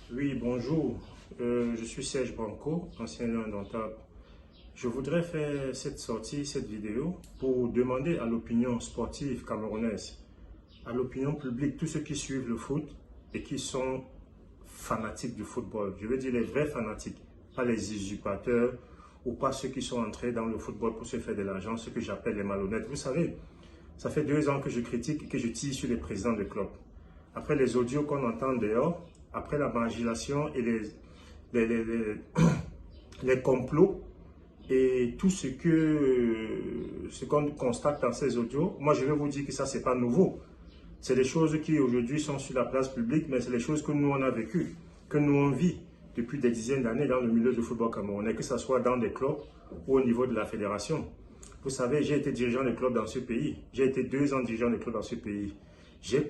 Oui, bonjour. Je suis Serge Branco, ancien lion indomptable. Je voudrais faire cette vidéo, pour demander à l'opinion sportive camerounaise, à l'opinion publique, tous ceux qui suivent le foot et qui sont fanatiques du football. Je veux dire les vrais fanatiques, pas les usurpateurs ou pas ceux qui sont entrés dans le football pour se faire de l'argent, ceux que j'appelle les malhonnêtes. Vous savez, ça fait 2 ans que je critique et que je tire sur les présidents de clubs. Après les audios qu'on entend dehors, après la marginalisation et les complots et tout ce qu'on constate dans ces audios, moi je vais vous dire que ça c'est pas nouveau. C'est des choses qui aujourd'hui sont sur la place publique, mais c'est des choses que nous on a vécues, que nous on vit depuis des dizaines d'années dans le milieu du football camerounais, que ce soit dans des clubs ou au niveau de la fédération. Vous savez, j'ai été dirigeant de club dans ce pays. J'ai été 2 ans dirigeant de club dans ce pays. J'ai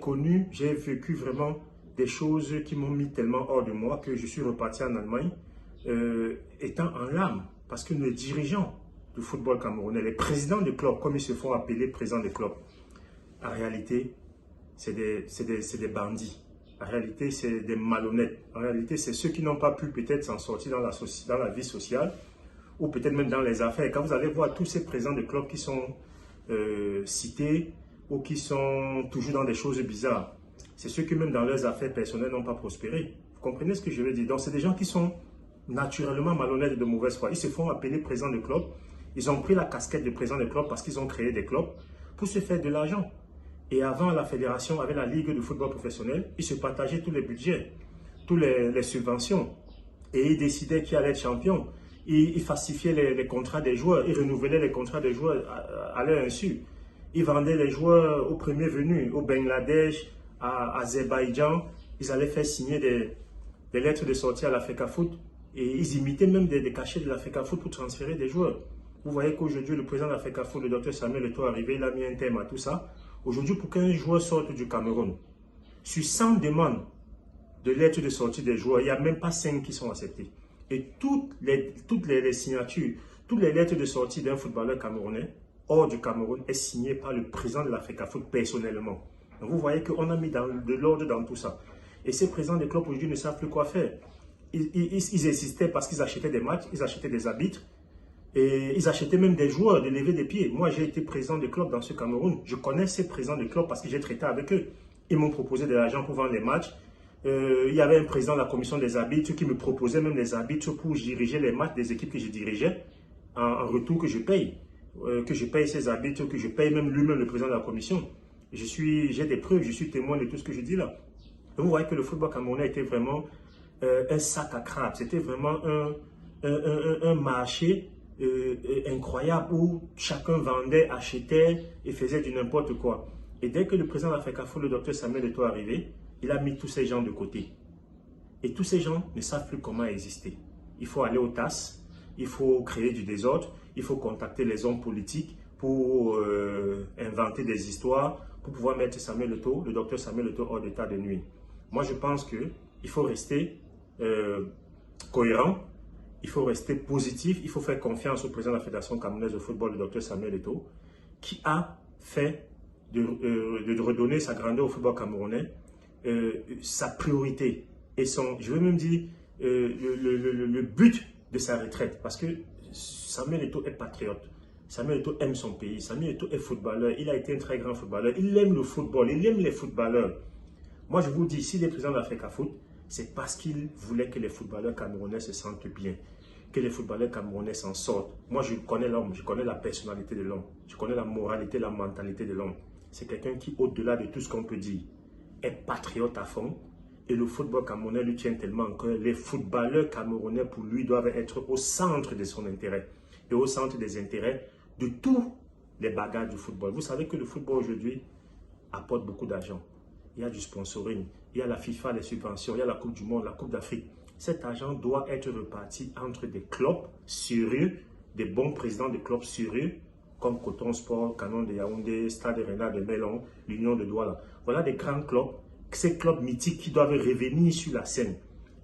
vécu vraiment des choses qui m'ont mis tellement hors de moi que je suis reparti en Allemagne étant en larmes. Parce que les dirigeants du football camerounais, les présidents de clubs, comme ils se font appeler présidents de clubs, en réalité, c'est des bandits. En réalité, c'est des malhonnêtes. En réalité, c'est ceux qui n'ont pas pu peut-être s'en sortir dans la vie sociale ou peut-être même dans les affaires. Quand vous allez voir tous ces présidents de clubs qui sont cités ou qui sont toujours dans des choses bizarres, c'est ceux qui même dans leurs affaires personnelles n'ont pas prospéré. Vous comprenez ce que je veux dire? Donc c'est des gens qui sont naturellement malhonnêtes et de mauvaise foi. Ils se font appeler présidents de club. Ils ont pris la casquette de président de club parce qu'ils ont créé des clubs pour se faire de l'argent. Et avant, la fédération, avec la Ligue de football professionnel, ils se partageaient tous les budgets, toutes les subventions. Et ils décidaient qui allait être champion. Ils falsifiaient les contrats des joueurs. Ils renouvelaient les contrats des joueurs à leur insu. Ils vendaient les joueurs au premier venu, au Bangladesh, à Azerbaïdjan. Ils allaient faire signer des lettres de sortie à l'Africa Foot. Et ils imitaient même des cachets de l'Africa Foot pour transférer des joueurs. Vous voyez qu'aujourd'hui, le président de l'Africa Foot, le docteur Samuel Eto'o, est arrivé, il a mis un terme à tout ça. Aujourd'hui, pour qu'un joueur sorte du Cameroun, sur 100 demandes de lettres de sortie des joueurs, il n'y a même pas 5 qui sont acceptées. Et toutes les signatures, toutes les lettres de sortie d'un footballeur camerounais hors du Cameroun est signées par le président de l'Africa Foot personnellement. Donc vous voyez qu'on a mis de l'ordre dans tout ça. Et ces présidents des clubs aujourd'hui ne savent plus quoi faire. Ils existaient parce qu'ils achetaient des matchs, ils achetaient des arbitres, et ils achetaient même des joueurs de lever des pieds. Moi, j'ai été président de club dans ce Cameroun. Je connais ces présidents de club parce que j'ai traité avec eux. Ils m'ont proposé de l'argent pour vendre les matchs. Il y avait un président de la commission des arbitres qui me proposait même des arbitres pour diriger les matchs des équipes que je dirigeais. En retour que je paye. Que je paye ces arbitres, que je paye même lui-même le président de la commission. J'ai des preuves, je suis témoin de tout ce que je dis là. Donc vous voyez que le football camerounais était vraiment un sac à crabe. C'était vraiment un marché incroyable où chacun vendait, achetait et faisait du n'importe quoi. Et dès que le président de l'Africa Foot, le docteur Samuel Eto'o, est arrivé, il a mis tous ces gens de côté. Et tous ces gens ne savent plus comment exister. Il faut aller aux tasses, il faut créer du désordre, il faut contacter les hommes politiques pour inventer des histoires, pour pouvoir mettre Samuel Eto'o, le docteur Samuel Eto'o, hors d'état de nuire. Moi, je pense qu'il faut rester cohérent, il faut rester positif, il faut faire confiance au président de la Fédération camerounaise de football, le docteur Samuel Eto'o, qui a fait de redonner sa grandeur au football camerounais, sa priorité et je veux même dire, le but de sa retraite. Parce que Samuel Eto'o est patriote. Samuel Eto'o aime son pays. Samuel Eto'o est footballeur. Il a été un très grand footballeur. Il aime le football. Il aime les footballeurs. Moi, je vous dis, s'il est président de l'Africa Foot, c'est parce qu'il voulait que les footballeurs camerounais se sentent bien, que les footballeurs camerounais s'en sortent. Moi, je connais l'homme, je connais la personnalité de l'homme, je connais la moralité, la mentalité de l'homme. C'est quelqu'un qui, au-delà de tout ce qu'on peut dire, est patriote à fond. Et le football camerounais lui tient tellement que les footballeurs camerounais, pour lui, doivent être au centre de son intérêt et au centre des intérêts de tous les bagages du football. Vous savez que le football aujourd'hui apporte beaucoup d'argent. Il y a du sponsoring, il y a la FIFA, les subventions, il y a la Coupe du Monde, la Coupe d'Afrique. Cet argent doit être reparti entre des clubs sérieux, des bons présidents de clubs sérieux, comme Coton Sport, Canon de Yaoundé, Stade Rennais de Melon, l'Union de Douala. Voilà des grands clubs, ces clubs mythiques qui doivent revenir sur la scène.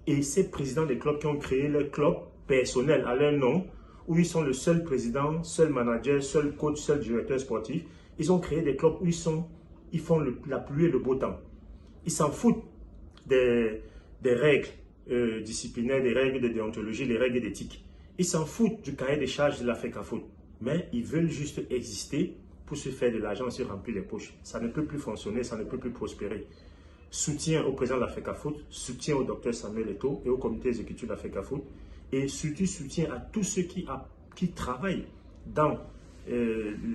Et ces présidents des clubs qui ont créé leur club personnel à leur nom, où ils sont le seul président, seul manager, seul coach, seul directeur sportif, ils ont créé des clubs où ils font la pluie et le beau temps. Ils s'en foutent des règles. disciplinaires, les règles de déontologie, les règles d'éthique. Ils s'en foutent du cahier des charges de la FECAFOOT, mais ils veulent juste exister pour se faire de l'argent et se remplir les poches. Ça ne peut plus fonctionner, ça ne peut plus prospérer. Soutien au président de la FECAFOOT, soutien au docteur Samuel Eto'o et au comité exécutif de la FECAFOOT, et surtout soutien à tous ceux qui travaillent dans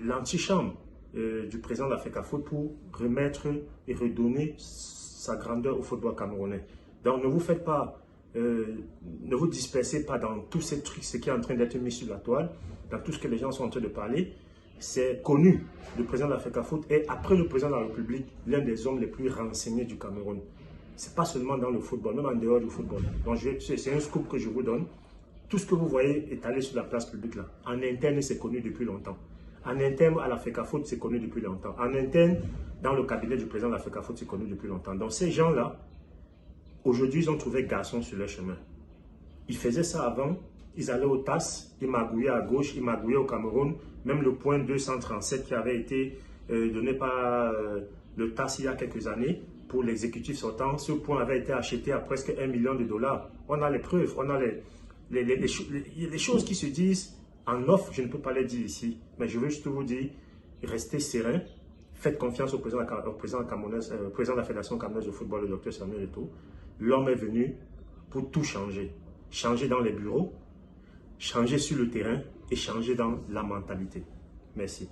l'antichambre du président de la FECAFOOT pour remettre et redonner sa grandeur au football camerounais. Donc ne vous faites pas, ne vous dispersez pas dans tous ces trucs, ce qui est en train d'être mis sur la toile, dans tout ce que les gens sont en train de parler. C'est connu, le président de la FECAFOOT est, après le président de la République, l'un des hommes les plus renseignés du Cameroun. Ce n'est pas seulement dans le football, même en dehors du football. Donc c'est un scoop que je vous donne. Tout ce que vous voyez étalé sur la place publique là, en interne, c'est connu depuis longtemps. En interne, à la FECAFOOT, c'est connu depuis longtemps. En interne, dans le cabinet du président de la FECAFOOT, c'est connu depuis longtemps. Donc ces gens-là, aujourd'hui, ils ont trouvé garçon sur leur chemin. Ils faisaient ça avant, ils allaient au TAS, ils magouillaient à gauche, ils magouillaient au Cameroun. Même le point 237 qui avait été donné par le TAS il y a quelques années pour l'exécutif sortant, ce point avait été acheté à presque $1 million. On a les preuves, on a les choses qui se disent en off, je ne peux pas les dire ici, mais je veux juste vous dire, restez serein, faites confiance au président de la Fédération camerounaise de football, le docteur Samuel Eto'o. L'homme est venu pour tout changer. Changer dans les bureaux, changer sur le terrain et changer dans la mentalité. Merci.